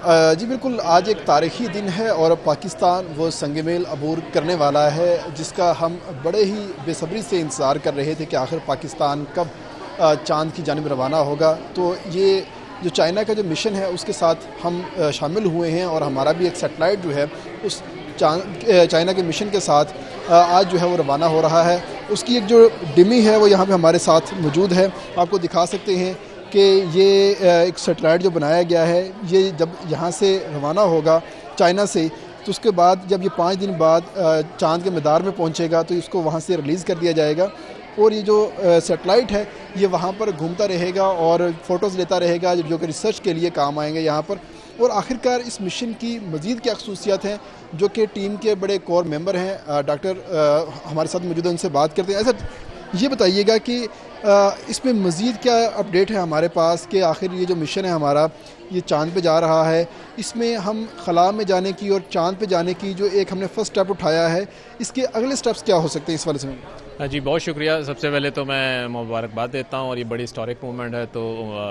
جی بالکل، آج ایک تاریخی دن ہے اور پاکستان وہ سنگ میل عبور کرنے والا ہے جس کا ہم بڑے ہی بے صبری سے انتظار کر رہے تھے کہ آخر پاکستان کب چاند کی جانب روانہ ہوگا. تو یہ جو چائنا کا جو مشن ہے اس کے ساتھ ہم شامل ہوئے ہیں اور ہمارا بھی ایک سیٹلائٹ جو ہے اس چائنا کے مشن کے ساتھ آج جو ہے وہ روانہ ہو رہا ہے. اس کی ایک جو ڈمی ہے وہ یہاں پہ ہمارے ساتھ موجود ہے. آپ کو دکھا سکتے ہیں کہ یہ ایک سیٹلائٹ جو بنایا گیا ہے یہ جب یہاں سے روانہ ہوگا چائنا سے تو اس کے بعد جب یہ 5 دن بعد چاند کے مدار میں پہنچے گا تو اس کو وہاں سے ریلیز کر دیا جائے گا. اور یہ جو سیٹلائٹ ہے یہ وہاں پر گھومتا رہے گا اور فوٹوز لیتا رہے گا جو کہ ریسرچ کے لیے کام آئیں گے یہاں پر. اور آخرکار اس مشن کی مزید کیا خصوصیات ہیں جو کہ ٹیم کے بڑے کور ممبر ہیں ڈاکٹر ہمارے ساتھ موجود ہیں، ان سے بات کرتے ہیں. ایسا یہ بتائیے گا کہ اس میں مزید کیا اپڈیٹ ہے ہمارے پاس کہ آخر یہ جو مشن ہے ہمارا یہ چاند پہ جا رہا ہے، اس میں ہم خلا میں جانے کی اور چاند پہ جانے کی جو ایک ہم نے فرسٹ اسٹیپ اٹھایا ہے اس کے اگلے سٹیپس کیا ہو سکتے ہیں اس والے سے؟ جی بہت شکریہ. سب سے پہلے تو میں مبارکباد دیتا ہوں اور یہ بڑی ہسٹورک موومنٹ ہے تو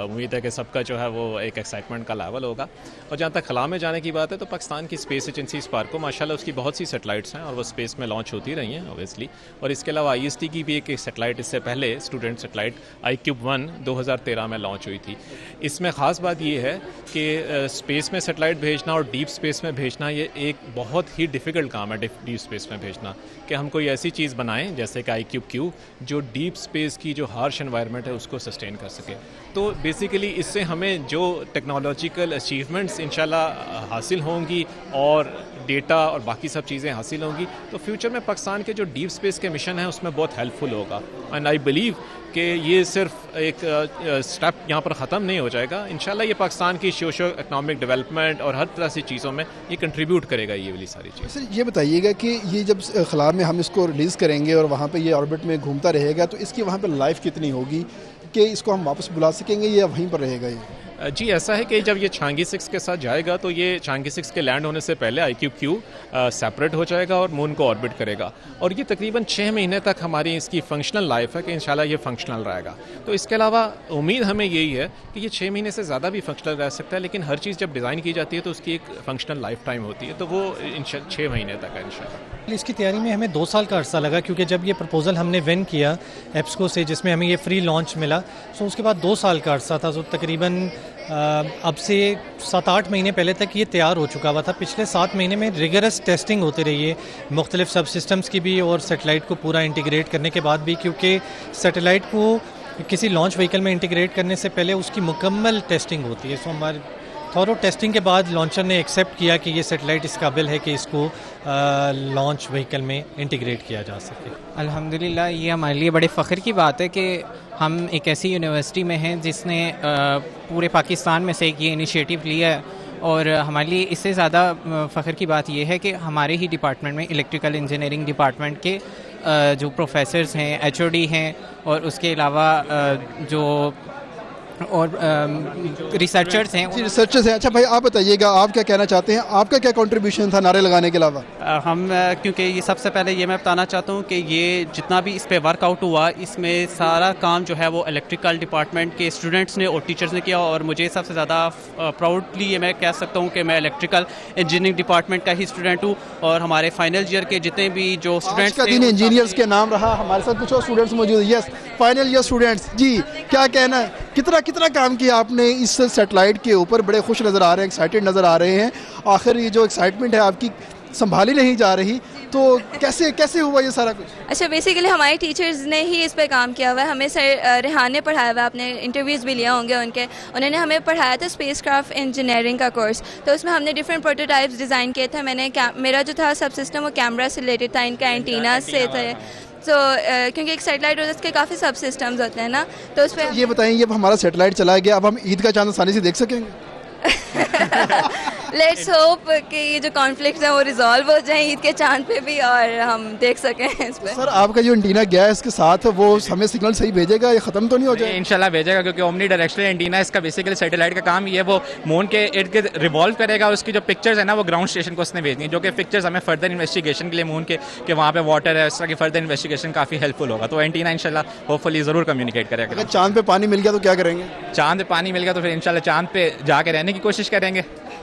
امید ہے کہ سب کا جو ہے وہ ایک ایکسائٹمنٹ کا لیول ہوگا. اور جہاں تک خلا میں جانے کی بات ہے تو پاکستان کی اسپیس ایجنسی اسپارکو ماشاءاللہ اس کی بہت سی سیٹلائٹس ہیں اور وہ اسپیس میں لانچ ہوتی رہی ہیں اوبیسلی. اور اس کے علاوہ IST کی بھی ایک سیٹلائٹ اس سے پہلے اسٹوڈنٹ سیٹلائٹ iCube-1 2013 میں لانچ ہوئی تھی. اس میں خاص بات یہ ہے کہ اسپیس میں سیٹلائٹ بھیجنا اور ڈیپ اسپیس میں بھیجنا یہ ایک بہت ہی ڈیفیکلٹ کام ہے ڈیپ اسپیس میں بھیجنا، کہ ہم کوئی ایسی چیز بنائیں جیسے کہ iCube-Q جو ڈیپ اسپیس کی جو ہارش انوائرمنٹ ہے اس کو سسٹین کر سکے. تو بیسیکلی اس سے ہمیں جو ٹیکنالوجیکل اچیومنٹس انشاءاللہ حاصل ہوں گی اور ڈیٹا اور باقی سب چیزیں حاصل ہوں گی تو فیوچر میں پاکستان کے جو ڈیپ اسپیس کے مشن ہیں اس میں بہت ہیلپ فل ہوگا. اینڈ آئی بلیو کہ یہ صرف ایک اسٹیپ یہاں پر ختم نہیں ہو جائے گا. انشاءاللہ یہ پاکستان کی سوشو اکنامک ڈیولپمنٹ اور ہر طرح سی چیزوں میں یہ کنٹریبیوٹ کرے گا یہ والی ساری چیز. سر یہ بتائیے گا کہ یہ جب خلا میں ہم اس کو ریلیز کریں گے اور وہاں پہ یہ آربٹ میں گھومتا رہے گا تو اس کی وہاں پہ لائف کتنی ہوگی کہ اس کو ہم واپس بلا سکیں گے یا وہیں پر رہے گا یہ؟ جی ایسا ہے کہ جب یہ چانگی 6 کے ساتھ جائے گا تو یہ چانگی 6 کے لینڈ ہونے سے پہلے iCube-Q سیپریٹ ہو جائے گا اور مون کو آربٹ کرے گا اور یہ تقریباً 6 مہینے تک ہماری اس کی فنکشنل لائف ہے کہ انشاءاللہ یہ فنکشنل رہے گا. تو اس کے علاوہ امید ہمیں یہی ہے کہ یہ 6 مہینے سے زیادہ بھی فنکشنل رہ سکتا ہے، لیکن ہر چیز جب ڈیزائن کی جاتی ہے تو اس کی ایک فنکشنل لائف ٹائم ہوتی ہے تو وہ 6 مہینے تک ہے انشاءاللہ. اس کی تیاری میں ہمیں 2 سال کا عرصہ لگا کیونکہ جب یہ پرپوزل ہم نے ون کیا ایپسکو سے جس میں ہمیں یہ فری لانچ ملا سو اس کے بعد 2 سال کا عرصہ تھا. تو تقریباً اب سے 7-8 مہینے پہلے تک یہ تیار ہو چکا ہوا تھا. پچھلے 7 مہینے میں ریگرس ٹیسٹنگ ہوتی رہی ہے مختلف سب سسٹمز کی بھی اور سیٹلائٹ کو پورا انٹیگریٹ کرنے کے بعد بھی، کیونکہ سیٹلائٹ کو کسی لانچ وہیکل میں انٹیگریٹ کرنے سے پہلے اس کی مکمل ٹیسٹنگ ہوتی ہے. سو ہمارے تھورو ٹیسٹنگ کے بعد لانچر نے ایکسیپٹ کیا کہ یہ سیٹلائٹ اس قابل ہے کہ اس کو لانچ وہیکل میں انٹیگریٹ کیا جا سکے. الحمدللہ یہ ہمارے لیے بڑے فخر کی بات ہے کہ ہم ایک ایسی یونیورسٹی میں ہیں جس نے پورے پاکستان میں سے ایک یہ انیشیٹو لیا ہے. اور ہمارے لیے اس سے زیادہ فخر کی بات یہ ہے کہ ہمارے ہی ڈپارٹمنٹ میں الیکٹریکل انجینئرنگ ڈپارٹمنٹ کے جو پروفیسرز ہیں HOD ہیں اور اس کے علاوہ جو اور ریسرچرز ہیں. ریسرچرز ہیں. اچھا بھائی آپ بتائیے گا آپ کیا کہنا چاہتے ہیں، آپ کا کیا کنٹریبیوشن تھا نعرے لگانے کے علاوہ؟ ہم کیونکہ یہ سب سے پہلے یہ میں بتانا چاہتا ہوں کہ یہ جتنا بھی اس پہ ورک آؤٹ ہوا اس میں سارا کام جو ہے وہ الیکٹریکل ڈپارٹمنٹ کے اسٹوڈنٹس نے اور ٹیچرز نے کیا. اور مجھے سب سے زیادہ پراؤڈلی یہ میں کہہ سکتا ہوں کہ میں الیکٹریکل انجینئرنگ ڈپارٹمنٹ کا ہی اسٹوڈنٹ ہوں اور ہمارے فائنل ایئر کے جتنے بھی جو اسٹوڈنٹس کا دن انجینئرز کے نام رہا. ہمارے ساتھ کچھ اور اسٹوڈنٹس موجود ہیں. یس فائنل ایئر اسٹوڈنٹس، جی کیا کہنا ہے، کتنا کام کیا آپ نے اس سیٹلائٹ کے اوپر؟ بڑے خوش نظر آ رہے ہیں، ایکسائٹیڈ نظر آ رہے ہیں. آخر یہ جو ایکسائٹمنٹ ہے آپ کی سنبھالی نہیں جا رہی تو کیسے ہوا یہ سارا کچھ؟ اچھا بیسیکلی ہمارے ٹیچرز نے ہی اس پہ کام کیا ہوا ہے. ہمیں سر ریحان نے پڑھایا ہوا ہے، آپ نے انٹرویوز بھی لیا ہوں گے انہوں نے ہمیں پڑھایا تھا اسپیس کرافٹ انجینئرنگ کا کورس. تو اس میں ہم نے ڈفرینٹ پروٹوٹائپس ڈیزائن کیے تھے. میرا جو تھا سب سسٹم وہ کیمرا سے ریلیٹڈ تھا، ان کا اینٹینا سے تھے. تو کیونکہ ایک سیٹلائٹ اور اس کے کافی سب سسٹمز ہوتے ہیں نا تو اس پہ یہ بتائیں اب ہمارا سیٹلائٹ چلا گیا اب ہم عید کا چاند آسانی سے دیکھ سکیں گے؟ لیٹس ہوپ کہ یہ جو کانفلکٹس ہیں وہ ریزالو ہو جائیں عید کے چاند پہ بھی اور ہم دیکھ سکیں اس پہ. سر آپ کا جو انٹینا گیا ہے اس کے ساتھ وہ ہمیں سگنل صحیح بھیجے گا، یہ ختم تو نہیں ہو جائے؟ انشاءاللہ بھیجے گا کیونکہ اومنی ڈائریکشنل انٹینا اس کا بیسیکلی سیٹلائٹ کا کام یہ وہ مون کے ارد گرد ریوالو کرے گا. اس کی جو پکچرز ہیں نا وہ گراؤنڈ اسٹیشن کو اس نے بھیجنی ہے جو کہ پکچرز ہمیں فردر انویسٹیگیشن کے لیے مون کے کہ وہاں پہ واٹر ہے اس طرح کی فردر انویسٹیگیشن کافی ہیلپ فل ہوگا. تو اینٹینا انشاءاللہ ہوپ فلی ضرور کمیونیکیٹ کرے گا. اگر چاند پہ پانی مل گیا تو کیا کریں گے؟ چاند پہ پانی مل گیا تو پھر انشاءاللہ چاند پہ جا کے رہنے کی کوشش کریں گے.